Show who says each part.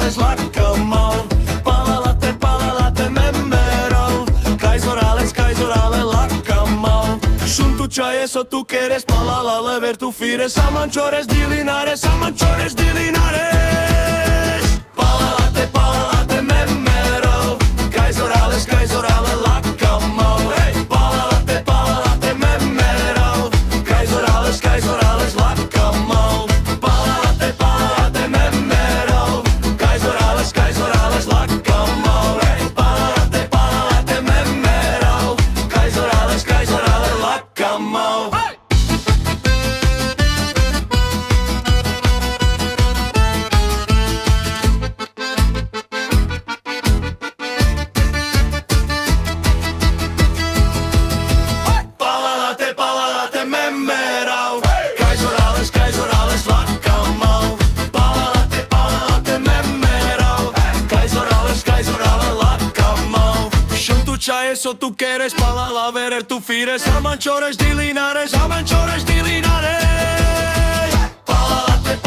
Speaker 1: Orales, Lacamau. Palalate, Memmerau. Kais Orale, Lacamau. Junto chaie so tu queres palalale ver tu fires. Amanchores di Linares, Amanchores di Linares. Palalate, Memmerau. Kais Orale, Lacamau. Hey, palalate, Memmerau. Kais Orales, Lacamau. Palalate, Memmerau. Kais Orales, Lacamau. Hey, palalate, Memmerau. Kais Orales, Lacamau. Hey! Palalate, Memmerau. Kais Orales, Lacamau. Palalate, Memmerau. Kais Orales, Lacamau. Junto chaie so tu queres palala ver tu fires. Amanchores di Linares, Amanchores di Linares. Palalate,